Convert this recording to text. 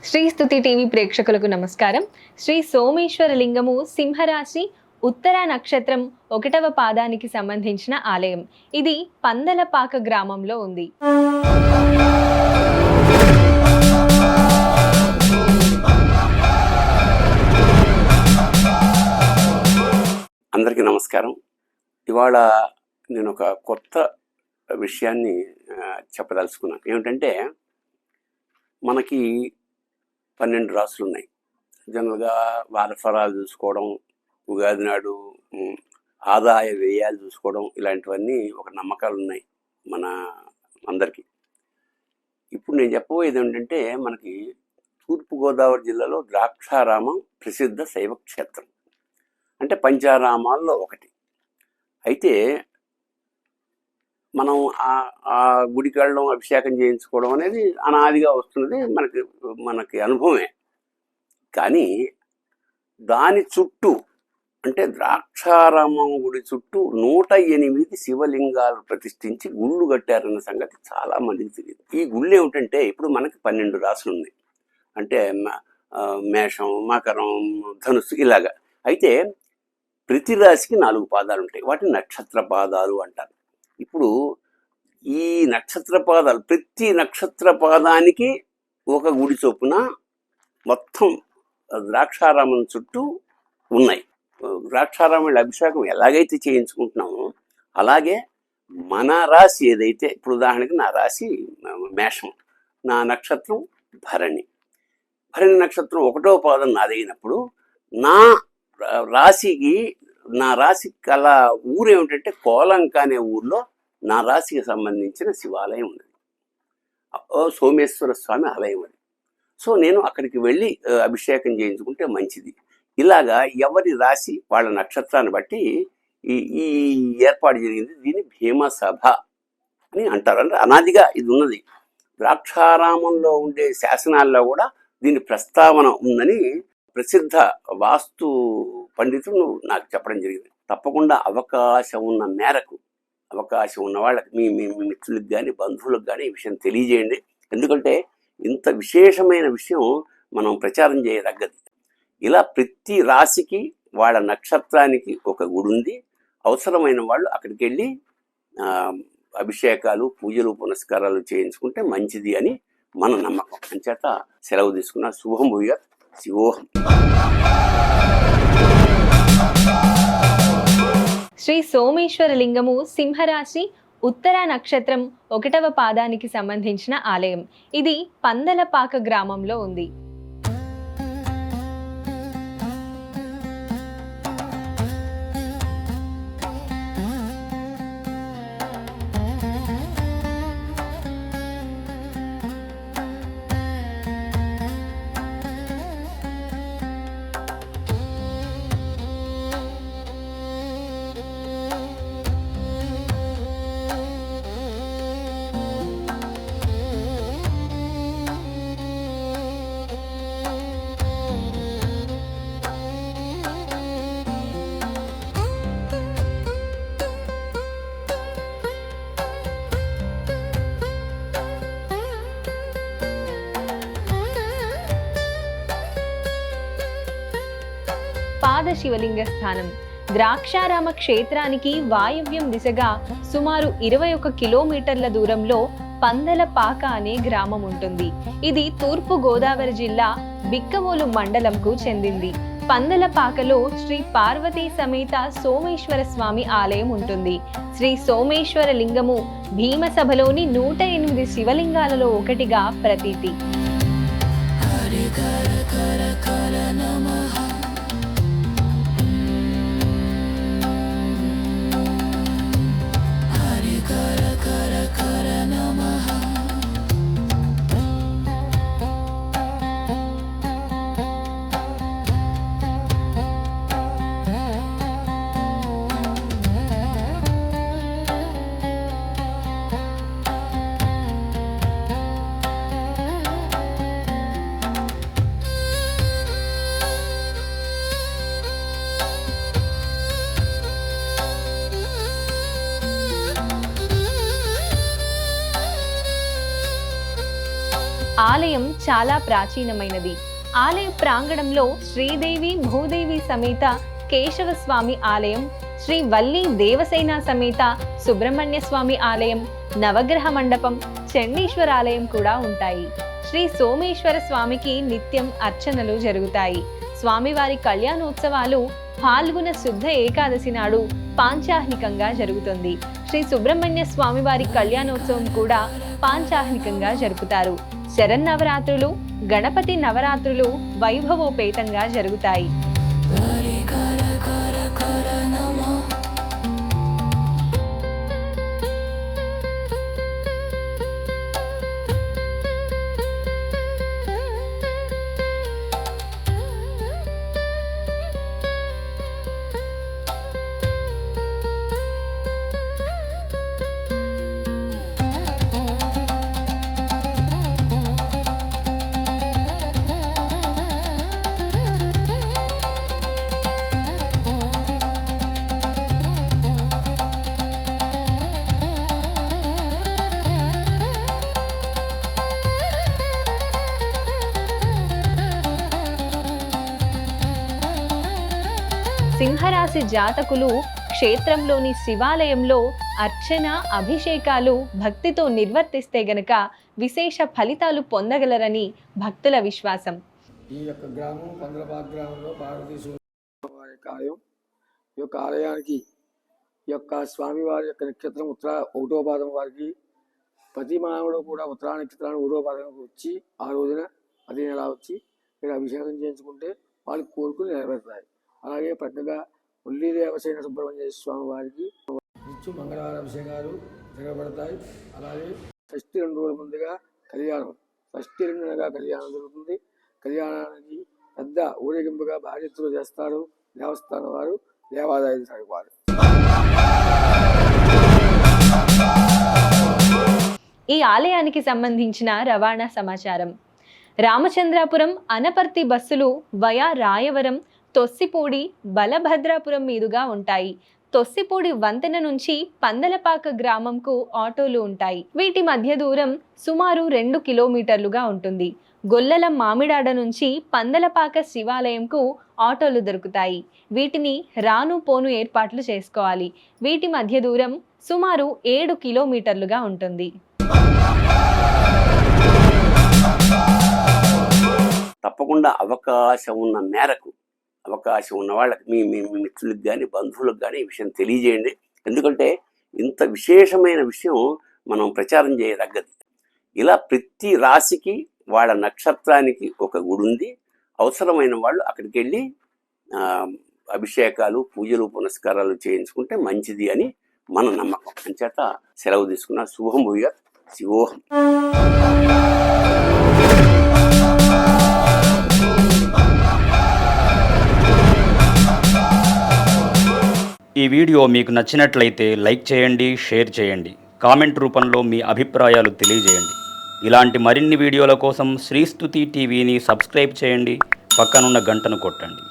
శ్రీ స్తుతి టీవీ ప్రేక్షకులకు నమస్కారం. శ్రీ సోమేశ్వర లింగము సింహరాశి ఉత్తర నక్షత్రం 1వ పాదానికి సంబంధించిన ఆలయం. ఇది పందలపాక గ్రామంలో ఉంది. అందరికీ నమస్కారం. ఇవాళ నేను ఒక కొత్త విషయాన్ని చెప్పదలుచుకున్నాను. ఏమిటంటే, మనకి 12 రాసులు ఉన్నాయి. జనరల్గా వారఫలాలు చూసుకోవడం, ఉగాది నాడు ఆదాయ వ్యయాలు చూసుకోవడం, ఇలాంటివన్నీ ఒక నమ్మకాలు ఉన్నాయి మన అందరికీ. ఇప్పుడు నేను చెప్పబోయేది ఏంటంటే, మనకి తూర్పుగోదావరి జిల్లాలో ద్రాక్షారామం ప్రసిద్ధ శైవ క్షేత్రం. అంటే పంచారామాల్లో ఒకటి. అయితే మనం ఆ గుడికి వెళ్ళడం, అభిషేకం చేయించుకోవడం అనేది అనాదిగా వస్తున్నది, మనకి అనుభవమే. కానీ దాని చుట్టూ, అంటే ద్రాక్షారామం గుడి చుట్టూ 108 శివలింగాలు ప్రతిష్ఠించి గుళ్ళు కట్టారన్న సంగతి చాలా మందికి తెలియదు. ఈ గుళ్ళు ఏమిటంటే, ఇప్పుడు మనకి 12 రాసులు ఉన్నాయి. అంటే మేషం, మకరం, ధనుస్సు ఇలాగా. అయితే ప్రతి రాశికి 4 పాదాలు ఉంటాయి. వాటిని నక్షత్ర పాదాలు అంటారు. ఇప్పుడు ఈ నక్షత్ర పాదాలు, ప్రతి నక్షత్ర పాదానికి ఒక గుడి చొప్పున మొత్తం ద్రాక్షారామం చుట్టూ ఉన్నాయి. ద్రాక్షారామం అభిషేకం ఎలాగైతే చేయించుకుంటున్నామో అలాగే మన రాశి ఏదైతే, ఇప్పుడు ఉదాహరణకి నా రాశి మేషం, నా నక్షత్రం భరణి. భరణి నక్షత్రం 1వ పాదం నాదైనప్పుడు నా రాశికి కల ఊరు ఏమిటంటే కోలంక అనే ఊర్లో నా రాశికి సంబంధించిన శివాలయం ఉన్నది. సోమేశ్వర స్వామి ఆలయం అది. సో నేను అక్కడికి వెళ్ళి అభిషేకం చేయించుకుంటే మంచిది. ఇలాగా ఎవరి రాశి వాళ్ళ నక్షత్రాన్ని బట్టి ఈ ఏర్పాటు జరిగింది. దీన్ని భీమసభ అని అంటారు. అంటే అనాదిగా ఇది ఉన్నది. ద్రాక్షారామంలో ఉండే శాసనాల్లో కూడా దీని ప్రస్తావన ఉందని ప్రసిద్ధ వాస్తు పండితులు నాకు చెప్పడం జరిగింది. తప్పకుండా అవకాశం ఉన్న మేరకు, అవకాశం ఉన్న వాళ్ళకి, మీ మిత్రులకు కానీ బంధువులకు కానీ ఈ విషయం తెలియజేయండి. ఎందుకంటే ఇంత విశేషమైన విషయం మనం ప్రచారం చేయదగ్గది. ఇలా ప్రతి రాశికి వాళ్ళ నక్షత్రానికి ఒక గుడి ఉంది. అవసరమైన వాళ్ళు అక్కడికి వెళ్ళి అభిషేకాలు, పూజలు, పునస్కారాలు చేయించుకుంటే మంచిది అని మన నమ్మకం. అంచేత సెలవు తీసుకున్న. శుభం భూయాత్. శివోహం. శ్రీ సోమేశ్వర లింగము సింహరాశి ఉత్తర నక్షత్రం 1వ పాదానికి సంబంధించిన ఆలయం. ఇది పందలపాక గ్రామంలో ఉంది. పాద శివలింగ స్థానం ద్రాక్షారామ క్షేత్రానికి వాయవ్యం దిశగా సుమారు 21 కిలోమీటర్ల దూరంలో పందలపాక అనే గ్రామం ఉంటుంది. ఇది తూర్పు గోదావరి జిల్లా బిక్కవోలు మండలంకు చెందింది. పందలపాకలో శ్రీ పార్వతీ సమేత సోమేశ్వర స్వామి ఆలయం ఉంటుంది. శ్రీ సోమేశ్వర లింగము భీమసభలోని 108 శివలింగాలలో ఒకటిగా ప్రతీతి. ఆలయం చాలా ప్రాచీనమైనది. ఆలయ ప్రాంగణంలో శ్రీదేవి భూదేవి సమేత కేశవ స్వామి ఆలయం, శ్రీ వల్లి దేవసేన సమేత సుబ్రహ్మణ్య స్వామి ఆలయం, నవగ్రహ మండపం, చండీశ్వర ఆలయం కూడా ఉంటాయి. శ్రీ సోమేశ్వర స్వామికి నిత్యం అర్చనలు జరుగుతాయి. స్వామివారి కళ్యాణోత్సవాలు ఫాల్గుణ శుద్ధ ఏకాదశి నాడు పాంచాహ్నికంగా జరుగుతుంది. శ్రీ సుబ్రహ్మణ్య స్వామివారి కళ్యాణోత్సవం కూడా పాంచాహ్నికంగా జరుపుతారు. శరన్నవరాత్రులు, గణపతి నవరాత్రులు వైభవోపేతంగా జరుగుతాయి. సింహరాశి జాతకులు క్షేత్రంలోని శివాలయంలో అర్చన, అభిషేకాలు భక్తితో నిర్వర్తిస్తే గనక విశేష ఫలితాలు పొందగలరని భక్తుల విశ్వాసం. ఈ యొక్క గ్రామం పందలపాక గ్రామంలో భారతదేశం ఆలయం. ఈ యొక్క ఆలయానికి ఈ యొక్క స్వామివారి యొక్క నక్షత్రం ఉత్తర 1వ పాదం వారికి ప్రతి మానవుడు కూడా ఉత్తరా నక్షత్రాన్ని 1వ పాదంకి వచ్చి ఆ రోజున అదే నెల వచ్చి ఇక్కడ అభిషేకం చేయించుకుంటే వాళ్ళకి కోరుకుని నెరవేరుతాయి. అలాగే ప్రక్కగా వల్లి దేవసేన సుబ్రహ్మణ్య స్వామి వారికి నిత్యం మంగళవార అభిషేకాలు జరగబడతాయి. అలాగే షష్ఠి 2 రోజుల ముందుగా కళ్యాణం, షష్ఠి 2 కళ్యాణం జరుగుతుంది. కళ్యాణానికి పెద్ద ఊరేగింపుగా బాధ్యతలు చేస్తారు దేవస్థానం వారు, దేవాదాయ శాఖ వారు. ఈ ఆలయానికి సంబంధించిన రవాణా సమాచారం. రామచంద్రాపురం అనపర్తి బస్సులు వయా రాయవరం, తొస్సిపూడి, బలభద్రాపురం మీదుగా ఉంటాయి. తొస్సిపూడి వంతెన నుంచి పందలపాక గ్రామంకు ఆటోలు ఉంటాయి. వీటి మధ్య దూరం సుమారు 2 కిలోమీటర్లుగా ఉంటుంది. గొల్లల మామిడాడ నుంచి పందలపాక శివాలయంకు ఆటోలు దొరుకుతాయి. వీటిని రాను పోను ఏర్పాట్లు చేసుకోవాలి. వీటి మధ్య దూరం సుమారు 7 కిలోమీటర్లుగా ఉంటుంది. తప్పకుండా అవకాశం ఉన్న మేరకు, అవకాశం ఉన్న వాళ్ళకి మీ మీ మిత్రులకు కానీ బంధువులకు కానీ ఈ విషయం తెలియజేయండి. ఎందుకంటే ఇంత విశేషమైన విషయం మనం ప్రచారం చేయదగ్గది. ఇలా ప్రతి రాశికి వాళ్ళ నక్షత్రానికి ఒక గుడి ఉంది. అవసరమైన వాళ్ళు అక్కడికి వెళ్ళి అభిషేకాలు, పూజలు, పునస్కారాలు చేయించుకుంటే మంచిది అని మన నమ్మకం. అంచేత సెలవు తీసుకున్న శుభం భూయాత్. శివోహం. ఈ వీడియో మీకు నచ్చినట్లయితే లైక్ చేయండి, షేర్ చేయండి, కామెంట్ రూపంలో మీ అభిప్రాయాలు తెలియజేయండి. ఇలాంటి మరిన్ని వీడియోల కోసం శ్రీస్తుతి టీవీని సబ్స్క్రైబ్ చేయండి, పక్కనున్న గంటను కొట్టండి.